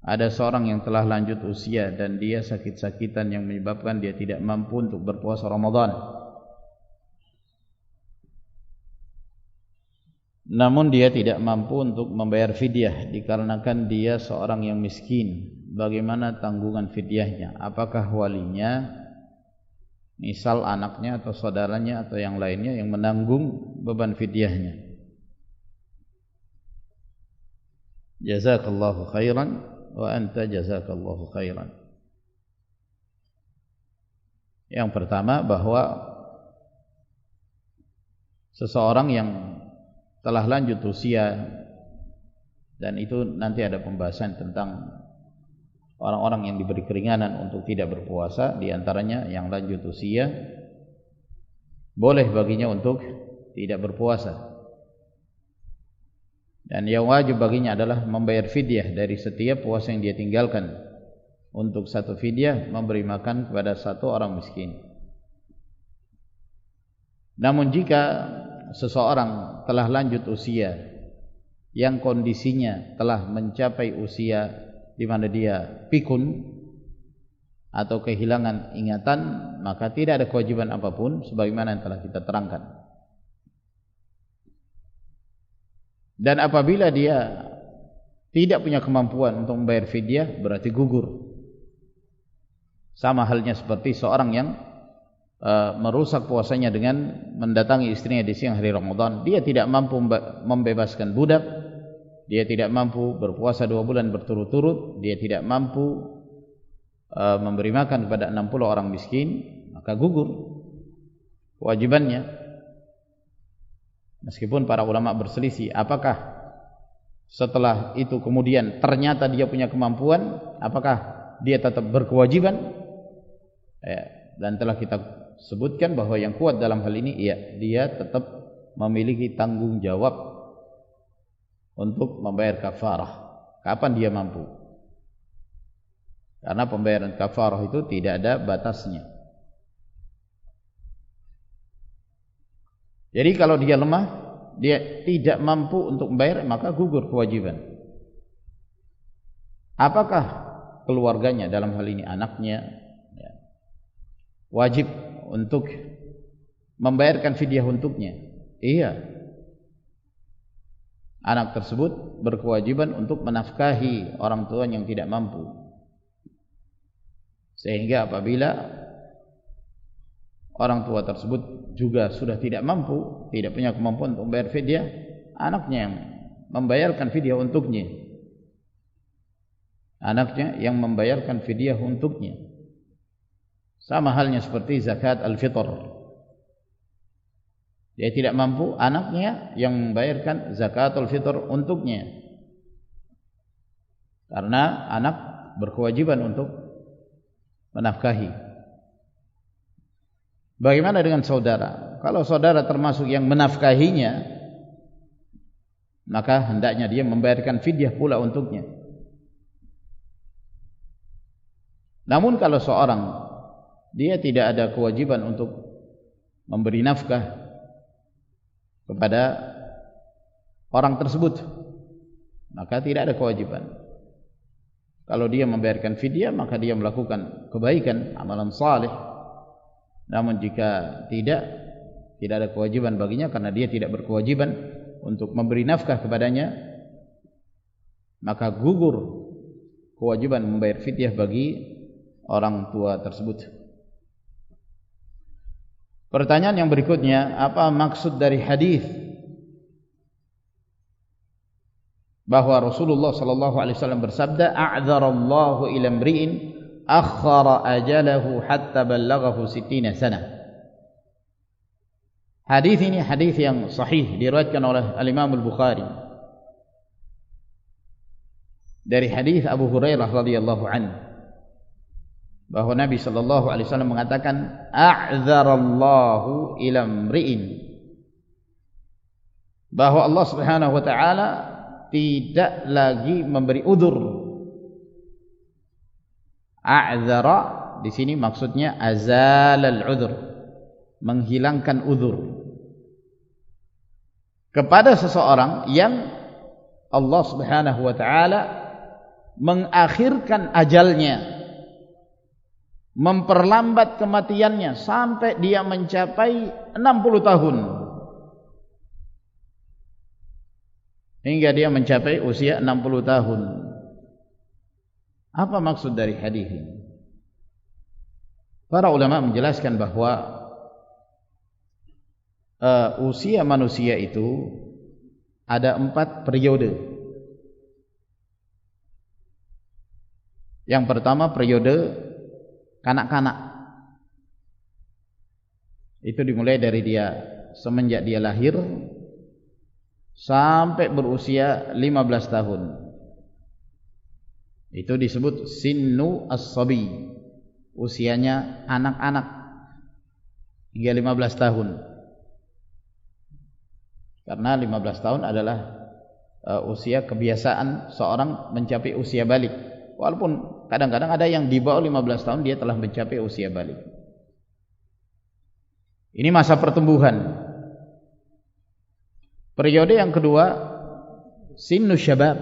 Ada seorang yang telah lanjut usia dan dia sakit-sakitan yang menyebabkan dia tidak mampu untuk berpuasa Ramadan. Namun dia tidak mampu untuk membayar fidyah dikarenakan dia seorang yang miskin. Bagaimana tanggungan fidyahnya? Apakah walinya misal anaknya atau saudaranya atau yang lainnya yang menanggung beban fidyahnya. Jazakallahu khairan wa anta jazakallahu khairan. Yang pertama, bahwa seseorang yang telah lanjut usia, dan itu nanti ada pembahasan tentang orang-orang yang diberi keringanan untuk tidak berpuasa, di antaranya yang lanjut usia boleh baginya untuk tidak berpuasa. Dan yang wajib baginya adalah membayar fidyah dari setiap puasa yang dia tinggalkan. Untuk satu fidyah memberi makan kepada satu orang miskin. Namun jika seseorang telah lanjut usia yang kondisinya telah mencapai usia di mana dia pikun atau kehilangan ingatan, maka tidak ada kewajiban apapun sebagaimana yang telah kita terangkan. Dan apabila dia tidak punya kemampuan untuk membayar fidyah, berarti gugur. Sama halnya seperti seorang yang merusak puasanya dengan mendatangi istrinya di siang hari Ramadan. Dia tidak mampu membebaskan budak, dia tidak mampu berpuasa 2 bulan berturut-turut, dia tidak mampu memberi makan kepada 60 orang miskin, maka gugur kewajibannya. Meskipun para ulama berselisih, apakah setelah itu kemudian ternyata dia punya kemampuan, apakah dia tetap berkewajiban? Dan telah kita sebutkan bahwa yang kuat dalam hal ini, dia tetap memiliki tanggung jawab untuk membayar kafarah kapan dia mampu. Karena pembayaran kafarah itu tidak ada batasnya. Jadi kalau dia lemah, dia tidak mampu untuk membayar, maka gugur kewajiban. Apakah keluarganya, dalam hal ini anaknya, wajib untuk membayarkan fidyah untuknya? Iya. Anak tersebut berkewajiban untuk menafkahi orang tua yang tidak mampu. Sehingga apabila orang tua tersebut juga sudah tidak mampu, tidak punya kemampuan untuk membayar fidyah, anaknya yang membayarkan fidyah untuknya. Anaknya yang membayarkan fidyah untuknya. Sama halnya seperti zakat al-fitr. Dia tidak mampu, anaknya yang membayarkan zakat al-fitr untuknya. Karena anak berkewajiban untuk menafkahi. Bagaimana dengan saudara? Kalau saudara termasuk yang menafkahinya, maka hendaknya dia membayarkan fidyah pula untuknya. Namun kalau seorang dia tidak ada kewajiban untuk memberi nafkah kepada orang tersebut, maka tidak ada kewajiban. Kalau dia membayarkan fidyah, maka dia melakukan kebaikan, amalan saleh. Namun jika tidak ada kewajiban baginya karena dia tidak berkewajiban untuk memberi nafkah kepadanya, maka gugur kewajiban membayar fidyah bagi orang tua tersebut. Pertanyaan yang berikutnya, apa maksud dari hadis bahwa Rasulullah sallallahu alaihi wasallam bersabda, a'dzarallahu ila imri'in akhara ajalahu hatta ballaghahu 60 sana. Hadis ini hadis yang sahih, diriwayatkan oleh Al-Imam Al-Bukhari dari hadis Abu Hurairah radhiyallahu anhu, bahwa Nabi sallallahu alaihi wasallam mengatakan, a'dzarallahu ila imri'in, bahwa Allah Subhanahu wa taala tidak lagi memberi udzur. A'dzara di sini maksudnya azalal udzur, menghilangkan udzur kepada seseorang yang Allah Subhanahu wa taala mengakhirkan ajalnya, memperlambat kematiannya sampai dia mencapai 60 tahun, hingga dia mencapai usia 60 tahun. Apa maksud dari hadis ini? Para ulama menjelaskan bahwa usia manusia itu ada 4 periode. Yang pertama periode kanak-kanak. Itu dimulai dari dia semenjak dia lahir sampai berusia 15 tahun. Itu disebut sinnu as-sabi, usianya anak-anak hingga 15 tahun. Karena 15 tahun adalah usia kebiasaan seorang mencapai usia balik. Walaupun kadang-kadang ada yang di bawah 15 tahun dia telah mencapai usia balik. Ini masa pertumbuhan. Periode yang kedua sinnu syabab,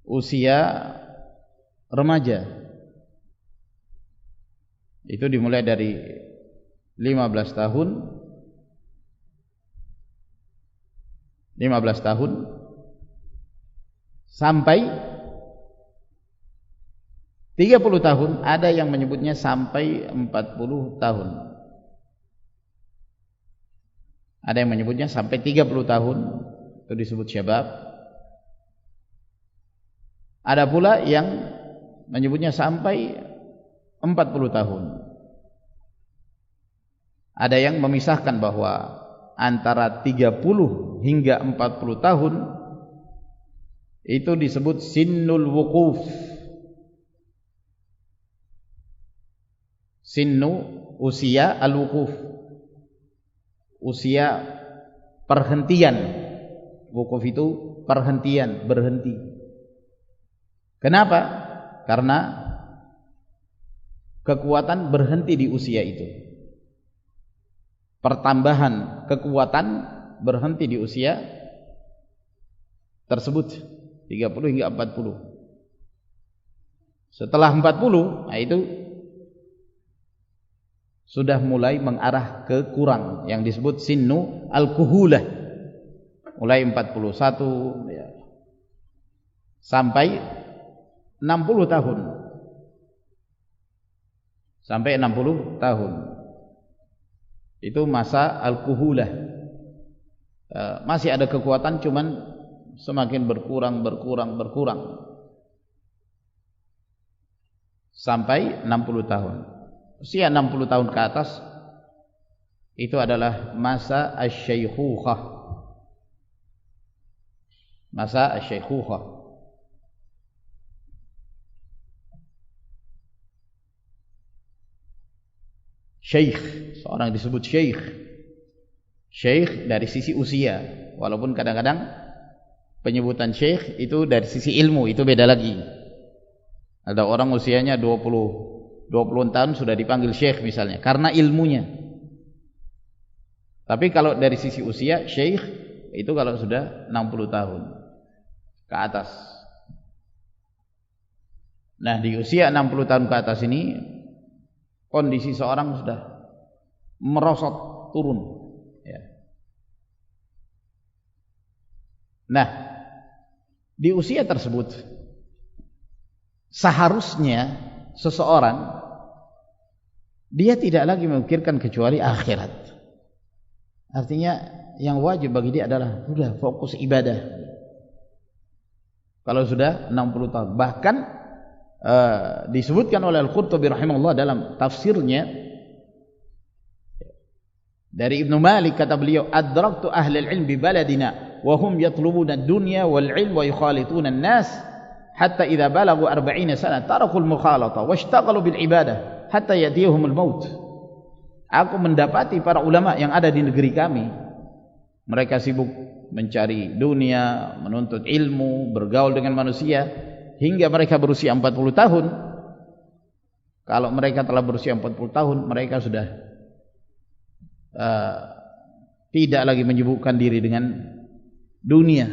usia remaja. Itu dimulai dari 15 tahun sampai 30 tahun, ada yang menyebutnya sampai 40 tahun. Ada yang menyebutnya sampai 30 tahun, itu disebut syabab. Ada pula yang menyebutnya sampai 40 tahun. Ada yang memisahkan bahwa antara 30 hingga 40 tahun itu disebut sinnul wuquf. Sinnu usia al-wuquf, usia perhentian. Wuquf itu perhentian, berhenti. Kenapa? Karena kekuatan berhenti di usia itu. Pertambahan kekuatan berhenti di usia tersebut 30 hingga 40. Setelah 40, nah itu sudah mulai mengarah ke kurang, yang disebut sinnu al-kuhulah. Mulai 41 ya, sampai 60 tahun. Sampai 60 tahun. Itu masa al-kuhulah. Masih ada kekuatan, cuman semakin berkurang sampai 60 tahun. Usia 60 tahun ke atas itu adalah masa asy-syaikhukhah. Masa asy-syaikhukhah. Syekh, seorang disebut syekh. Syekh dari sisi usia, walaupun kadang-kadang penyebutan syekh itu dari sisi ilmu, itu beda lagi. Ada orang usianya 20 tahun sudah dipanggil syekh misalnya, karena ilmunya. Tapi kalau dari sisi usia, syekh itu kalau sudah 60 tahun ke atas. Nah, di usia 60 tahun ke atas ini kondisi seorang sudah merosot turun ya. Nah, di usia tersebut seharusnya seseorang dia tidak lagi memikirkan kecuali akhirat. Artinya yang wajib bagi dia adalah sudah fokus ibadah. Kalau sudah 60 tahun, bahkan disebutkan oleh Al-Qurtubi rahimahullah dalam tafsirnya dari Ibnu Malik, kata beliau, adraktu ahli al-ilm bi baladina wa hum yatlubuna ad-dunya wal ilm wa yukhalituna an-nas hatta idza balagu 40 sana taraku al-mukhalata washtaghalu bil ibadah hatta yatihum al-maut. Aku mendapati para ulama yang ada di negeri kami, mereka sibuk mencari dunia, menuntut ilmu, bergaul dengan manusia hingga mereka berusia 40 tahun. Kalau mereka telah berusia 40 tahun, mereka sudah tidak lagi menyibukkan diri dengan dunia,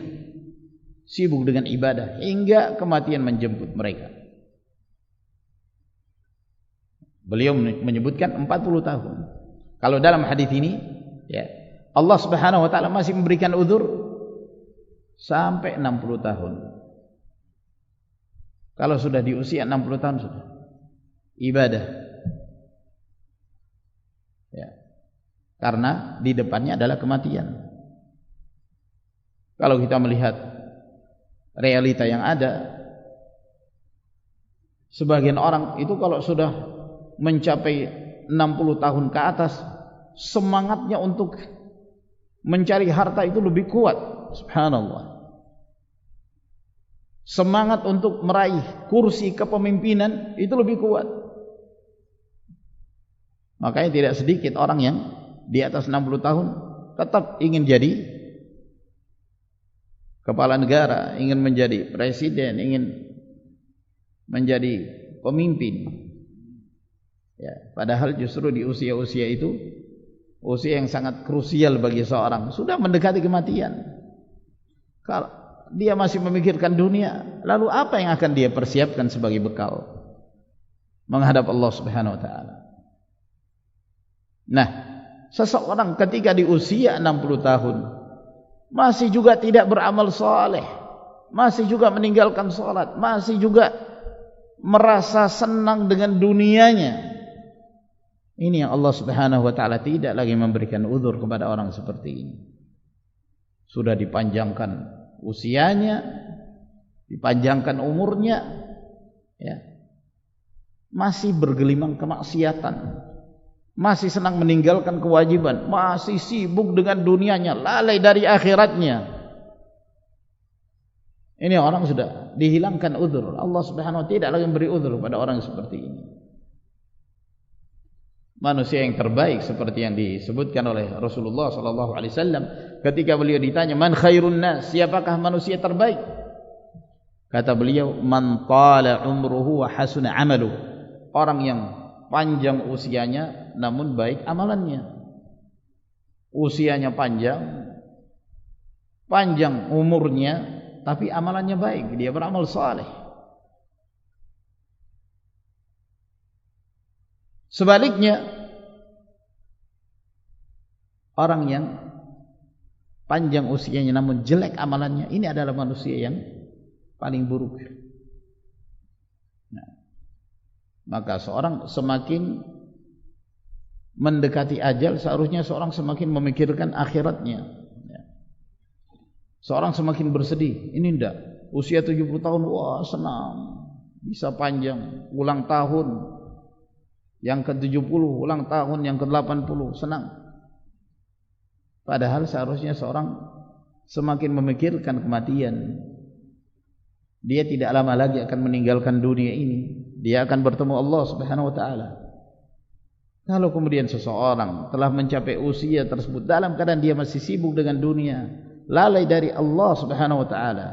sibuk dengan ibadah hingga kematian menjemput mereka. Beliau menyebutkan 40 tahun. Kalau dalam hadis ini ya, Allah Subhanahu wa taala masih memberikan uzur sampai 60 tahun. Kalau sudah di usia 60 tahun sudah ibadah karena di depannya adalah kematian. Kalau kita melihat realita yang ada, sebagian orang itu kalau sudah mencapai 60 tahun ke atas, semangatnya untuk mencari harta itu lebih kuat. Subhanallah. Semangat untuk meraih kursi kepemimpinan itu lebih kuat. Makanya tidak sedikit orang yang di atas 60 tahun tetap ingin jadi kepala negara, ingin menjadi presiden, ingin menjadi pemimpin. Ya, padahal justru di usia-usia itu, usia yang sangat krusial bagi seorang, sudah mendekati kematian. Kalau dia masih memikirkan dunia, lalu apa yang akan dia persiapkan sebagai bekal menghadap Allah Subhanahu wa taala? Nah, seseorang ketika di usia 60 tahun masih juga tidak beramal saleh, masih juga meninggalkan salat, masih juga merasa senang dengan dunianya, ini yang Allah Subhanahu wa taala tidak lagi memberikan uzur kepada orang seperti ini. Sudah dipanjangkan usianya, dipanjangkan umurnya, ya, masih bergelimang kemaksiatan, masih senang meninggalkan kewajiban, masih sibuk dengan dunianya, lalai dari akhiratnya. Ini orang sudah dihilangkan uzur. Allah Subhanahu wa taala tidak lagi memberi uzur pada orang seperti ini. Manusia yang terbaik seperti yang disebutkan oleh Rasulullah sallallahu alaihi wasallam ketika beliau ditanya, "Man khairun nas?" Siapakah manusia terbaik? Kata beliau, "Man tala umruhu wa hasuna 'amaluhu." Orang yang panjang usianya namun baik amalannya. Usianya panjang, panjang umurnya, tapi amalannya baik, dia beramal saleh. Sebaliknya, orang yang panjang usianya namun jelek amalannya, ini adalah manusia yang paling buruk. Nah, maka seorang semakin mendekati ajal, seharusnya seorang semakin memikirkan akhiratnya. Seorang semakin bersedih, ini enggak, usia 70 tahun, wah senang, bisa panjang, ulang tahun yang ke-70, ulang tahun yang ke-80, senang. Padahal seharusnya seorang semakin memikirkan kematian. Dia tidak lama lagi akan meninggalkan dunia ini. Dia akan bertemu Allah Subhanahu wa taala. Kalau kemudian seseorang telah mencapai usia tersebut dalam keadaan dia masih sibuk dengan dunia, lalai dari Allah Subhanahu wa taala,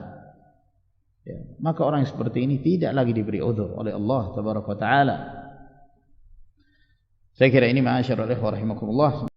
ya, maka orang yang seperti ini tidak lagi diberi uzur oleh Allah Tabaraka wa taala. Saya kira ini ma'asyiral ikhwah rahimakumullah.